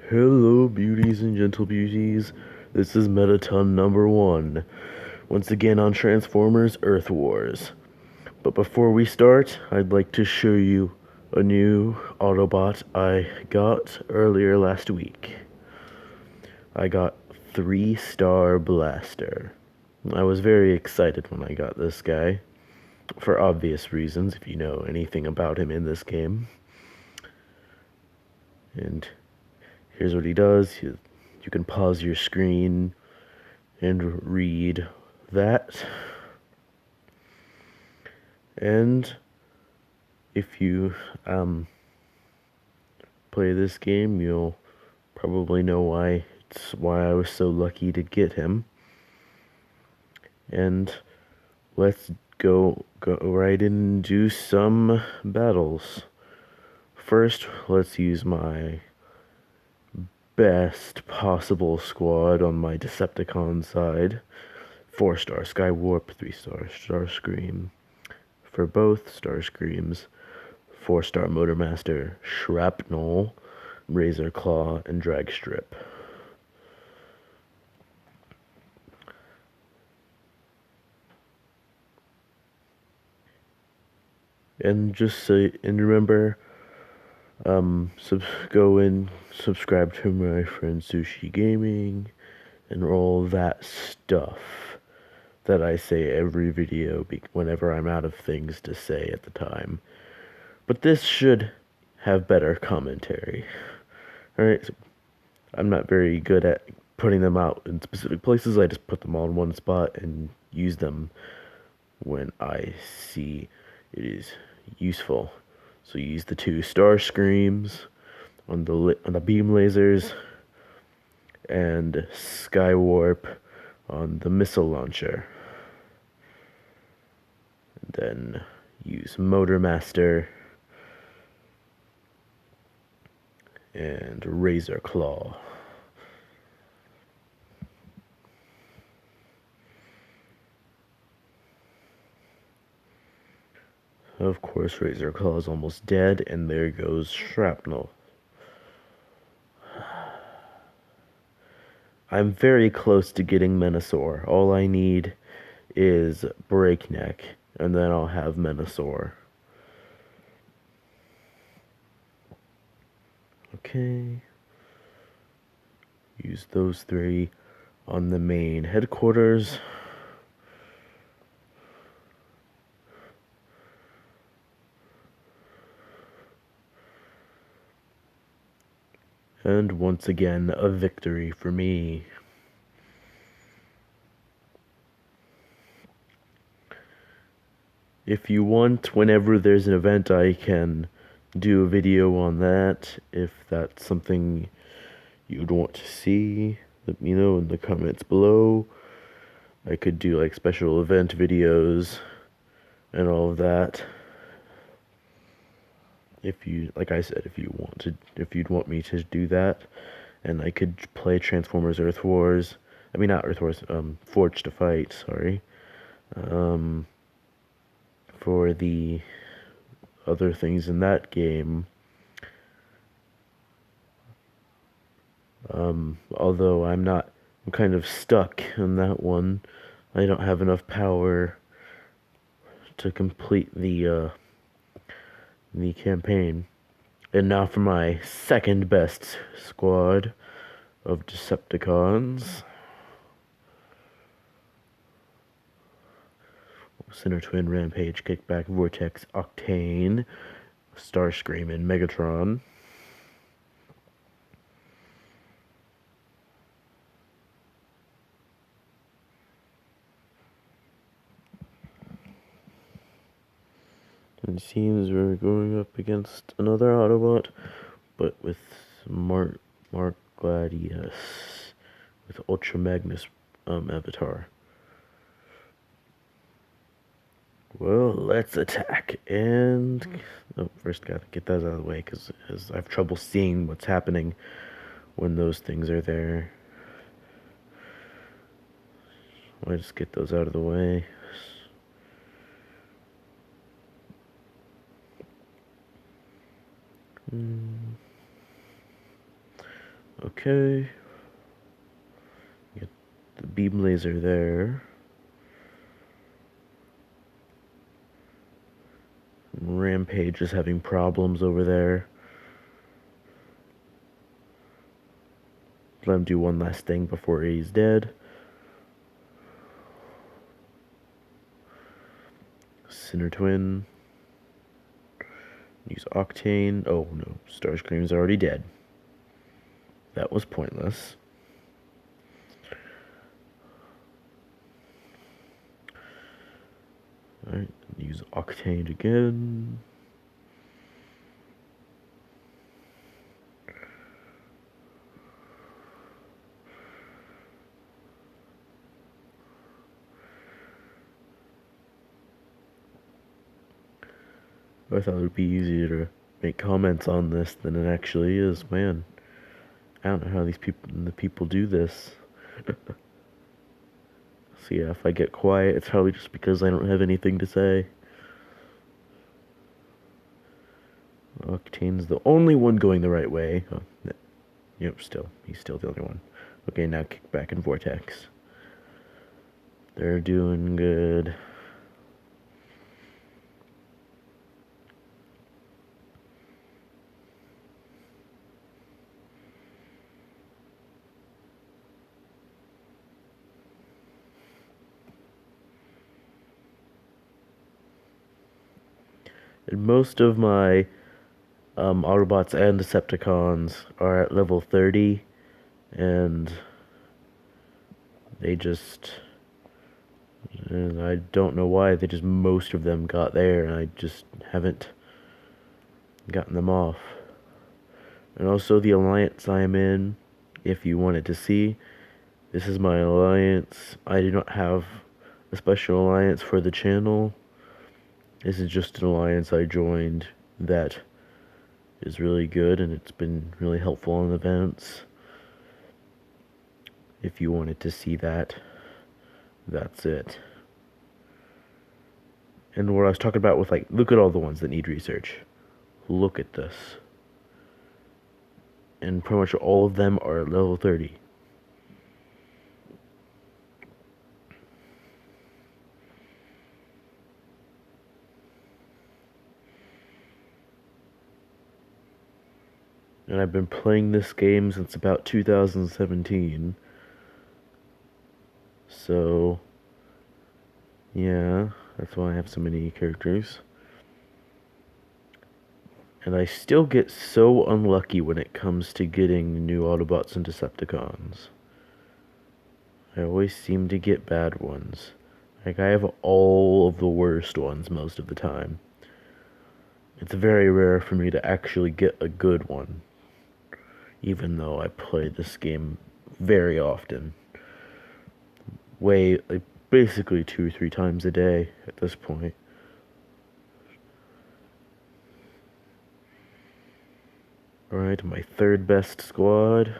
Hello, beauties and gentle beauties. This is Metaton number 1, once again on Transformers Earth Wars. But before we start, I'd like to show you a new Autobot I got earlier last week. I got 3-Star Blaster. I was very excited when I got this guy, for obvious reasons, if you know anything about him in this game. And here's what he does. You can pause your screen and read that. And if you play this game, you'll probably know why I was so lucky to get him. And let's go right in and do some battles. First, let's use my best possible squad on my Decepticon side. 4-star Skywarp, 3-star Starscream. For both Starscreams, 4-star Motormaster, Shrapnel, Razor Claw, and Dragstrip. And remember, go and subscribe to my friend Sushi Gaming, and all that stuff that I say every video whenever I'm out of things to say at the time. But this should have better commentary. Alright, so I'm not very good at putting them out in specific places. I just put them all in one spot and use them when I see it is useful. So use the 2 Starscreams on the beam lasers and Skywarp on the missile launcher. And then use Motormaster and Razor Claw. Of course, Razor Claw is almost dead, and there goes Shrapnel. I'm very close to getting Menasor. All I need is Breakneck, and then I'll have Menasor. Okay. Use those 3 on the main headquarters. And once again, a victory for me. If you want, whenever there's an event, I can do a video on that. If that's something you'd want to see, let me know in the comments below. I could do like special event videos and all of that. If you, like I said, if you'd want me to do that, and I could play Transformers Earth Wars. I mean, not Earth Wars, Forged to Fight, sorry. For the other things in that game. Although I'm kind of stuck in that one. I don't have enough power to complete the campaign. And now for my second best squad of Decepticons. Center Twin, Rampage, Kickback, Vortex, Octane, Starscream, and Megatron. And it seems we're going up against another Autobot, but with Mark Gladius, with Ultra Magnus Avatar. Well, let's attack, and first gotta get that out of the way, because I have trouble seeing what's happening when those things are there. I'll just get those out of the way. Okay. Get the beam laser there. Rampage is having problems over there. Let him do one last thing before he's dead. Sinner Twin. Use Octane. Oh no, Starscream's already dead. That was pointless. Alright, use Octane again. I thought it would be easier to make comments on this than it actually is. Man, I don't know how the people do this. So yeah, if I get quiet, it's probably just because I don't have anything to say. Octane's the only one going the right way. Oh, yep, he's still the only one. Okay, now Kickback and Vortex. They're doing good. And most of my Autobots and Decepticons are at level 30, and they just... And I don't know why, most of them got there, and I just haven't gotten them off. And also the alliance I am in, if you wanted to see, this is my alliance. I do not have a special alliance for the channel. This is just an alliance I joined that is really good, and it's been really helpful in events. If you wanted to see that, that's it. And what I was talking about with, like, look at all the ones that need research. Look at this. And pretty much all of them are at level 30. And I've been playing this game since about 2017. So, yeah, that's why I have so many characters. And I still get so unlucky when it comes to getting new Autobots and Decepticons. I always seem to get bad ones. Like, I have all of the worst ones most of the time. It's very rare for me to actually get a good one, even though I play this game very often. Like, basically 2 or 3 times a day at this point. Alright, my third best squad.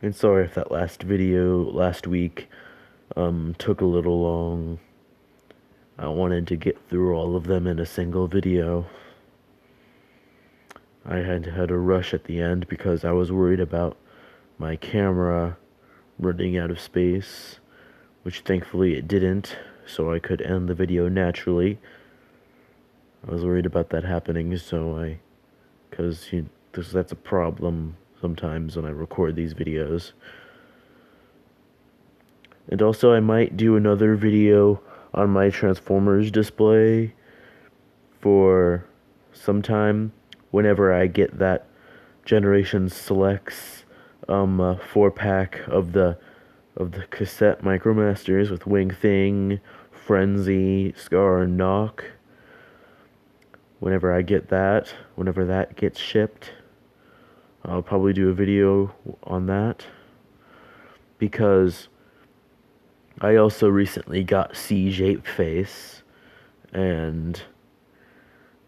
And sorry if that last video last week took a little long. I wanted to get through all of them in a single video. I had to rush at the end because I was worried about my camera running out of space, which thankfully it didn't, so I could end the video naturally. I was worried about that happening, because that's a problem sometimes when I record these videos. And also I might do another video on my Transformers display for some time whenever I get that Generation Selects 4-pack of the cassette Micromasters with Wing Thing, Frenzy, Scar, and Knock. Whenever that gets shipped, I'll probably do a video on that, because I also recently got Siege Apeface, and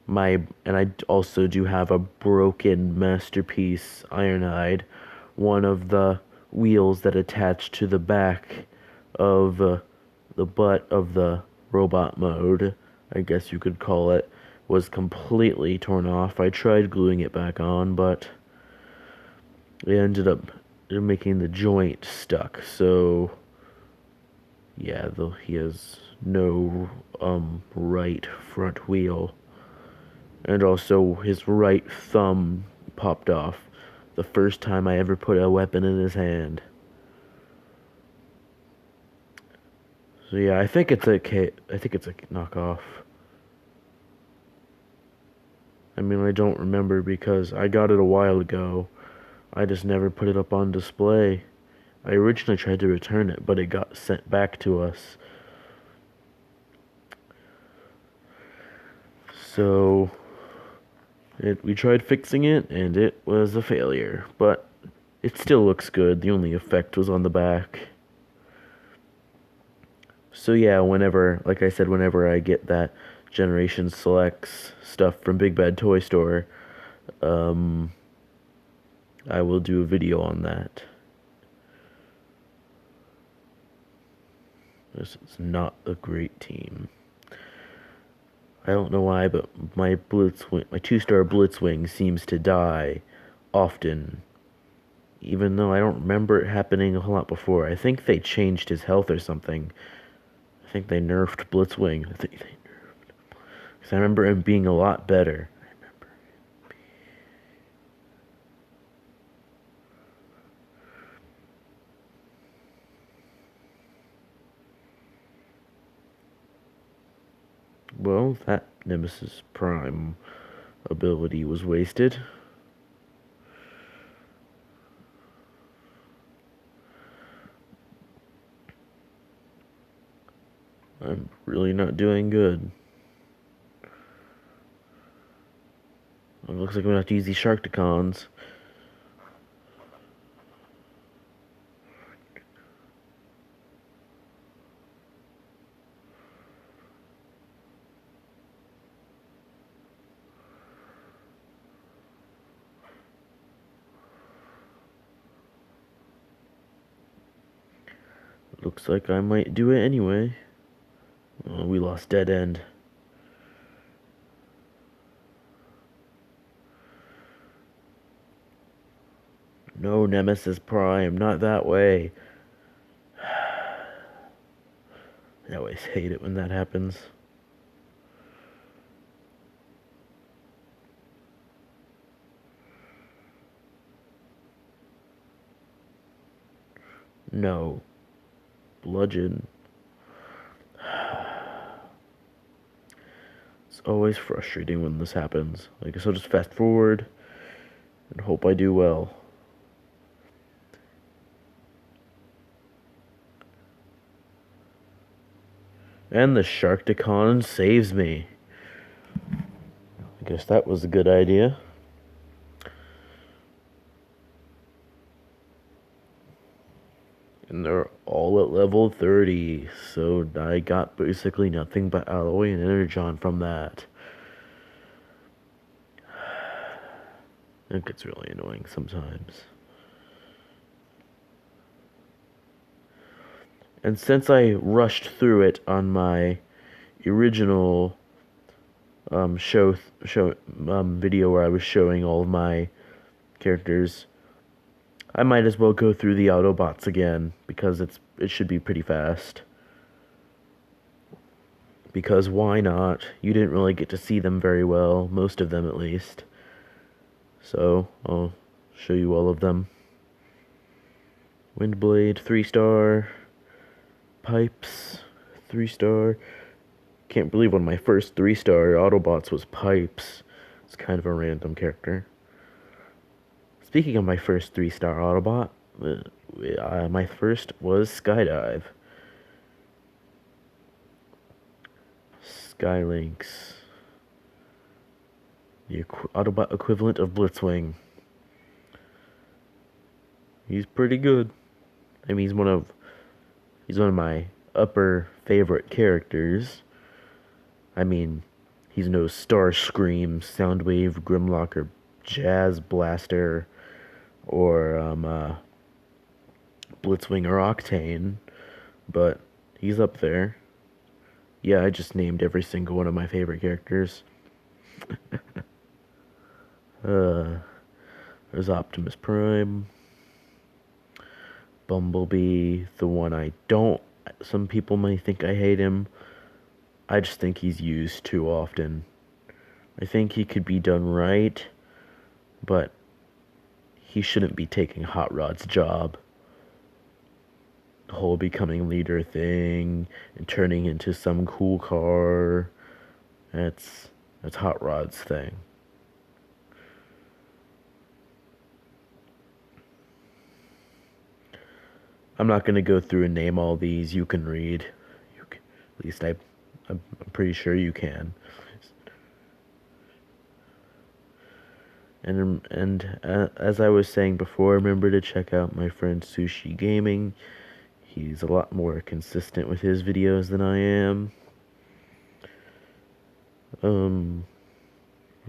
I also do have a broken Masterpiece Ironhide, one of the wheels that attach to the back of the butt of the robot mode. I guess you could call it, was completely torn off. I tried gluing it back on, but it ended up making the joint stuck. So yeah, though he has no right front wheel, and also his right thumb popped off the first time I ever put a weapon in his hand. So yeah, I think it's a knockoff. I mean, I don't remember because I got it a while ago. I just never put it up on display. I originally tried to return it, but it got sent back to us. So we tried fixing it, and it was a failure. But it still looks good. The only effect was on the back. So yeah, like I said, whenever I get that Generation Selects stuff from Big Bad Toy Store, um, I will do a video on that. This is not a great team. I don't know why, but my 2-star Blitzwing seems to die often, even though I don't remember it happening a whole lot before. I think they changed his health or something. I think they nerfed Blitzwing. Because I remember him being a lot better. Well, that Nemesis Prime ability was wasted. I'm really not doing good. It looks like I'm gonna have to use these Sharkticons. Looks like I might do it anyway. Oh, we lost Dead End. No, Nemesis Prime, not that way. I always hate it when that happens. No. Bludgeon. It's always frustrating when this happens. I guess I'll just fast forward and hope I do well. And the Sharkticon saves me. I guess that was a good idea. And they're all at level 30, so I got basically nothing but alloy and energon from that. It gets really annoying sometimes. And since I rushed through it on my original video where I was showing all of my characters, I might as well go through the Autobots again because it should be pretty fast. Because why not? You didn't really get to see them very well, most of them at least. So I'll show you all of them. Windblade, 3-star. Pipes, 3-star. Can't believe one of my first 3-star Autobots was Pipes. It's kind of a random character. Speaking of my first 3-star Autobot, my first was Skydive. Skylynx. The Autobot equivalent of Blitzwing. He's pretty good. I mean, he's one of my upper favorite characters. I mean, he's no Starscream, Soundwave, Grimlock, or Jazz Blaster, or Blitzwing or Octane, but he's up there. Yeah, I just named every single one of my favorite characters. Uh, there's Optimus Prime, Bumblebee, the one I don't. Some people may think I hate him. I just think he's used too often. I think he could be done right, but he shouldn't be taking Hot Rod's job. The whole becoming leader thing and turning into some cool car. That's Hot Rod's thing. I'm not gonna go through and name all these. You can read. At least I'm pretty sure you can. And as I was saying before, remember to check out my friend Sushi Gaming. He's a lot more consistent with his videos than I am. Um,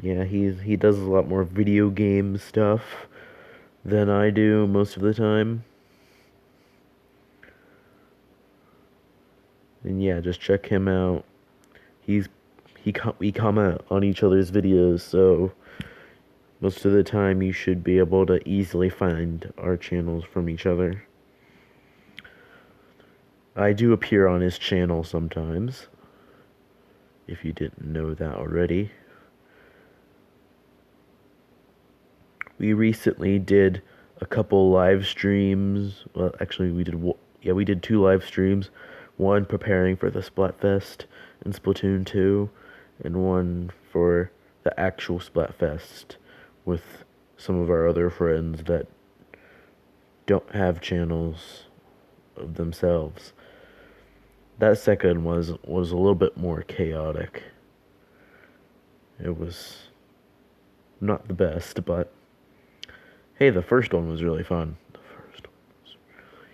yeah, he does a lot more video game stuff than I do most of the time. And yeah, just check him out. He's we comment on each other's videos, so most of the time you should be able to easily find our channels from each other. I do appear on his channel sometimes, if you didn't know that already. We recently did a couple live streams. Well, actually, we did 2 live streams. One preparing for the Splatfest in Splatoon 2, and one for the actual Splatfest with some of our other friends that don't have channels of themselves. That second was a little bit more chaotic. It was not the best, but hey, the first one was really fun. The first one was really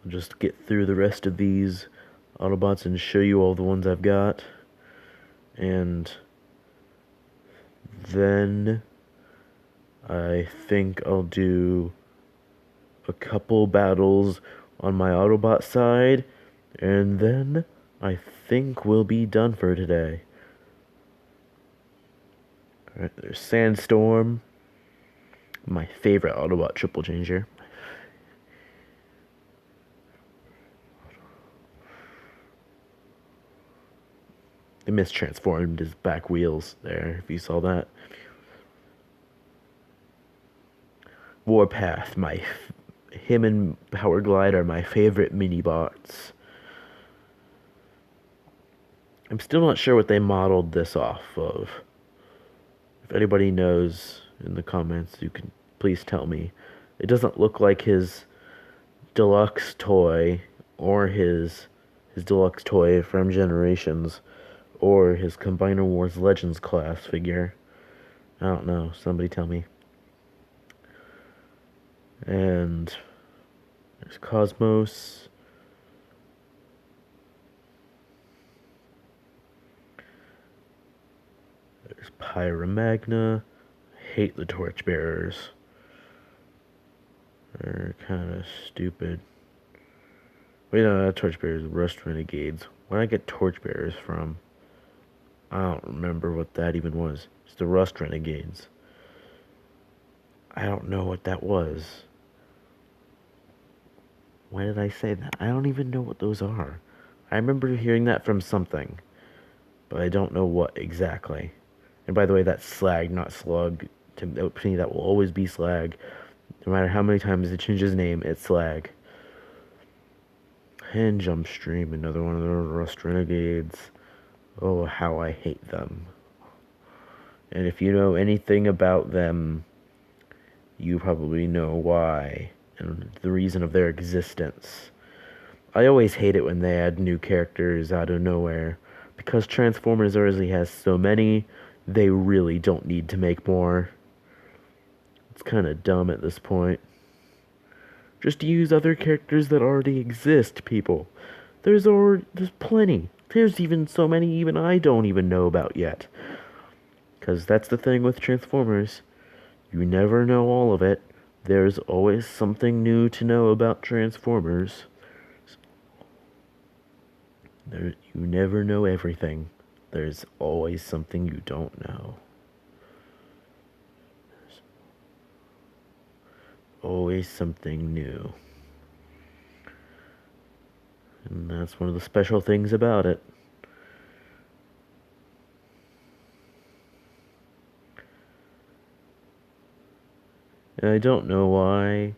I'll just get through the rest of these Autobots and show you all the ones I've got. And then I think I'll do a couple battles on my Autobot side, and then I think we'll be done for today. Alright, there's Sandstorm, my favorite Autobot triple changer. They mistransformed his back wheels there, if you saw that. Warpath, him and Power Glide are my favorite mini-bots. I'm still not sure what they modeled this off of. If anybody knows in the comments, you can please tell me. It doesn't look like his deluxe toy or his deluxe toy from Generations or his Combiner Wars Legends class figure. I don't know. Somebody tell me. And there's Cosmos. There's Pyromagna. I hate the Torchbearers. They're kind of stupid. Wait, no, not Torchbearers. Rust Renegades. Where did I get Torchbearers from? I don't remember what that even was. It's the Rust Renegades. I don't know what that was. Why did I say that? I don't even know what those are. I remember hearing that from something, but I don't know what exactly. And by the way, that's Slag, not Slug. To me, that will always be Slag. No matter how many times it changes name, it's Slag. And Jumpstream, another one of the Rust Renegades. Oh, how I hate them. And if you know anything about them, you probably know why and the reason of their existence. I always hate it when they add new characters out of nowhere. Because Transformers already has so many, they really don't need to make more. It's kind of dumb at this point. Just use other characters that already exist, people. There's plenty. There's even so many even I don't even know about yet. Because that's the thing with Transformers. You never know all of it. There's always something new to know about Transformers. You never know everything. There's always something you don't know. There's always something new. And that's one of the special things about it. And I don't know why,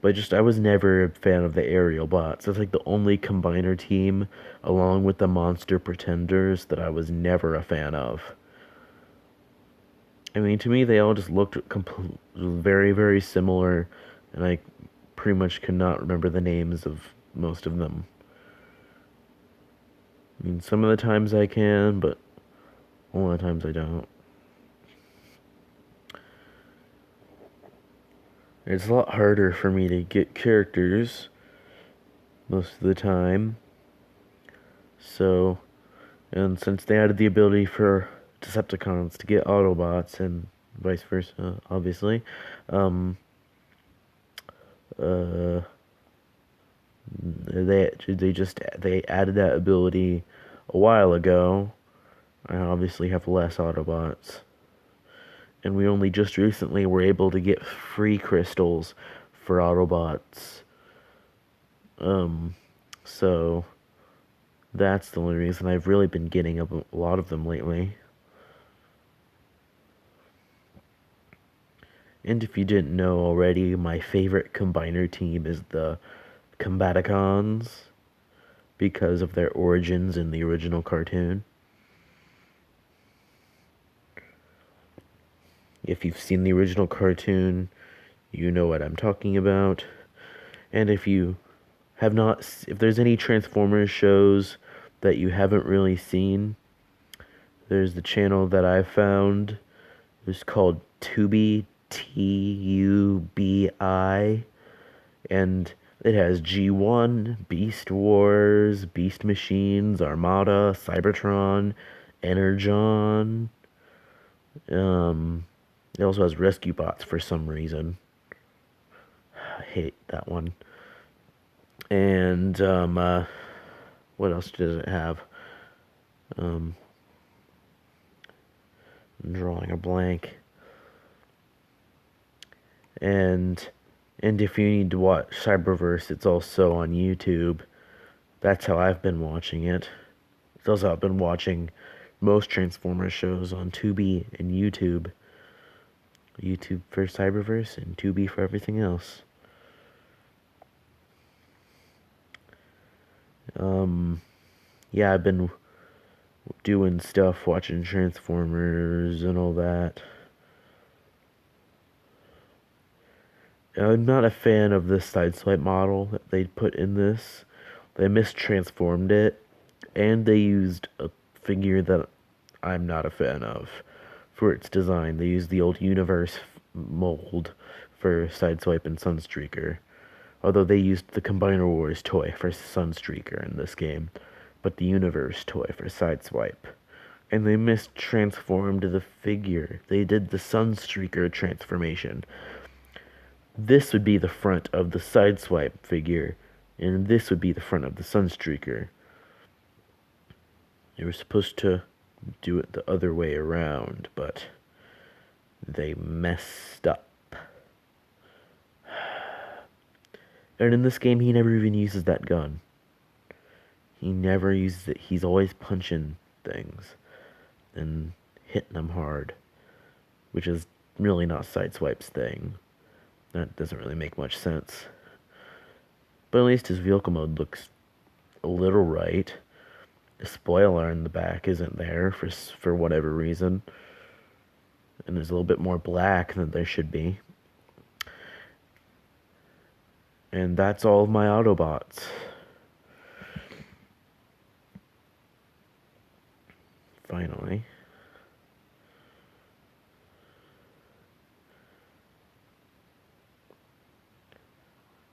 but just I was never a fan of the aerial bots. It's like the only combiner team, along with the monster pretenders, that I was never a fan of. I mean, to me, they all just looked very, very similar, and I pretty much could not remember the names of most of them. I mean, some of the times I can, but a lot of times I don't. It's a lot harder for me to get characters most of the time. So, and since they added the ability for Decepticons to get Autobots and vice versa, obviously, um, uh, they added that ability a while ago. I obviously have less Autobots. And we only just recently were able to get free crystals for Autobots. So that's the only reason I've really been getting a lot of them lately. And if you didn't know already, my favorite combiner team is the Combaticons because of their origins in the original cartoon. If you've seen the original cartoon, you know what I'm talking about. And if you have not, if there's any Transformers shows that you haven't really seen, there's the channel that I found. It's called Tubi, Tubi, and it has G1, Beast Wars, Beast Machines, Armada, Cybertron, Energon. It also has Rescue Bots for some reason. I hate that one. And what else does it have? I'm drawing a blank. And if you need to watch Cyberverse, it's also on YouTube. That's how I've been watching it. It's also how I've been watching most Transformers shows on Tubi and YouTube. YouTube for Cyberverse and Tubi for everything else. Yeah, I've been doing stuff, watching Transformers and all that. I'm not a fan of this sideswipe model that they put in this. They mistransformed it, and they used a figure that I'm not a fan of for its design. They used the old Universe mold for Sideswipe and Sunstreaker. Although they used the Combiner Wars toy for Sunstreaker in this game, but the Universe toy for Sideswipe. And they mistransformed the figure. They did the Sunstreaker transformation. This would be the front of the Sideswipe figure, and this would be the front of the Sunstreaker. They were supposed to do it the other way around, but they messed up. And in this game, he never even uses that gun. He never uses it. He's always punching things and hitting them hard, which is really not Sideswipe's thing. That doesn't really make much sense. But at least his vehicle mode looks a little right. The spoiler in the back isn't there for whatever reason. And there's a little bit more black than there should be. And that's all of my Autobots. Finally.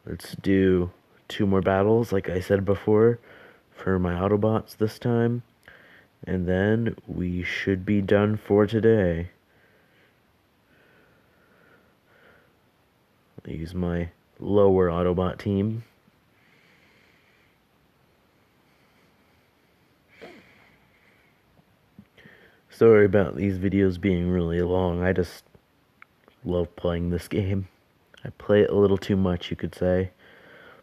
Let's do 2 more battles, like I said before, for my Autobots this time. And then we should be done for today. I use my lower Autobot team. Sorry about these videos being really long. I just love playing this game. I play it a little too much, you could say.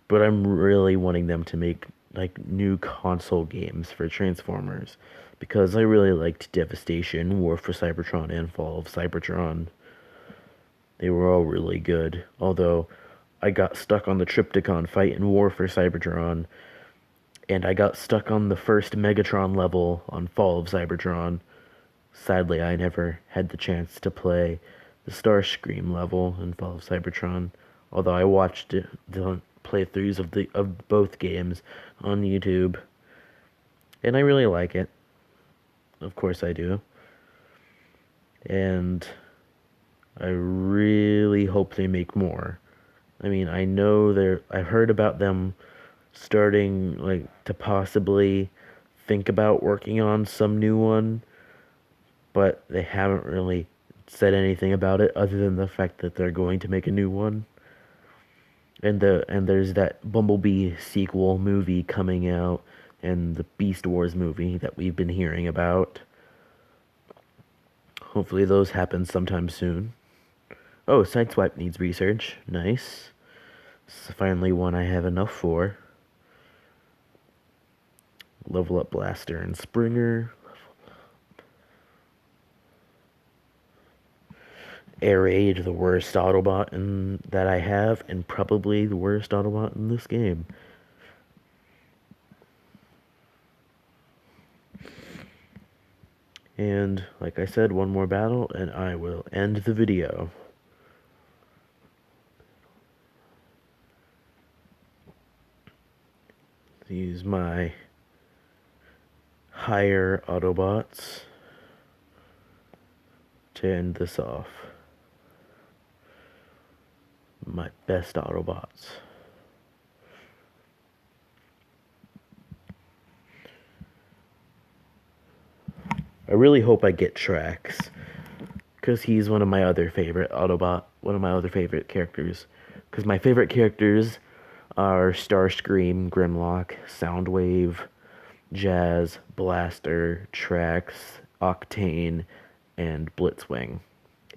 But I'm really wanting them to make like new console games for Transformers because I really liked Devastation, War for Cybertron, and Fall of Cybertron. They were all really good. Although I got stuck on the Trypticon fight in War for Cybertron, and I got stuck on the first Megatron level on Fall of Cybertron. Sadly, I never had the chance to play the Starscream level in Fall of Cybertron, although I watched the playthroughs of both games on YouTube, and I really like it. Of course I do. And I really hope they make more. I mean, I've heard about them starting like to possibly think about working on some new one, but they haven't really said anything about it other than the fact that they're going to make a new one. And there's that Bumblebee sequel movie coming out, and the Beast Wars movie that we've been hearing about. Hopefully those happen sometime soon. Oh, Sideswipe needs research. Nice. It's finally one I have enough for. Level up Blaster and Springer. Air Raid, the worst Autobot that I have, and probably the worst Autobot in this game. And, like I said, one more battle, and I will end the video. Use my higher Autobots to end this off. My best Autobots. I really hope I get Trax, because he's one of my other favorite characters. Because my favorite characters are Starscream, Grimlock, Soundwave, Jazz, Blaster, Trax, Octane, and Blitzwing,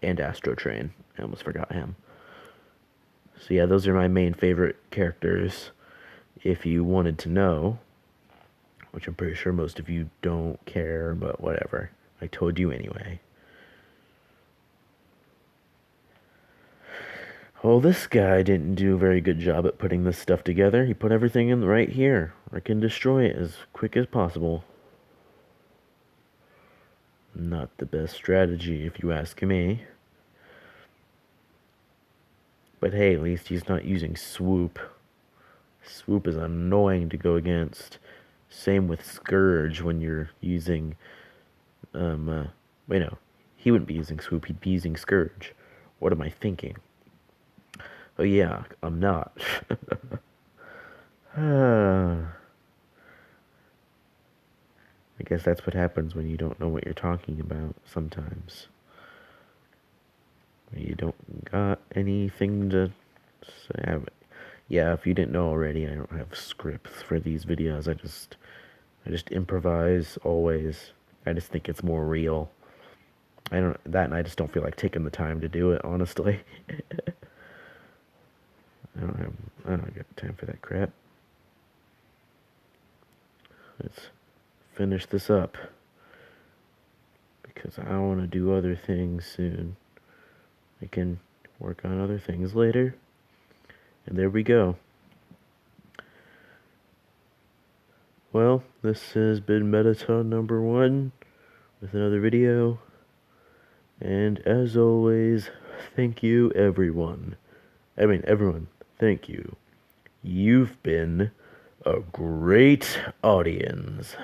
and Astrotrain. I almost forgot him. So yeah, those are my main favorite characters, if you wanted to know. Which I'm pretty sure most of you don't care, but whatever. I told you anyway. Well, this guy didn't do a very good job at putting this stuff together. He put everything in right here. I can destroy it as quick as possible. Not the best strategy, if you ask me. But hey, at least he's not using Swoop. Swoop is annoying to go against. Same with Scourge when you're using, wait, no. He wouldn't be using Swoop, he'd be using Scourge. What am I thinking? Oh yeah, I'm not. I guess that's what happens when you don't know what you're talking about sometimes. You don't got anything to say. Yeah, if you didn't know already, I don't have scripts for these videos. I just improvise always. I just think it's more real. And I just don't feel like taking the time to do it, honestly. I don't got time for that crap. Let's finish this up, because I want to do other things soon. I can work on other things later. And there we go. Well, this has been Mettaton number 1 with another video. And as always, thank you everyone. Everyone, thank you. You've been a great audience.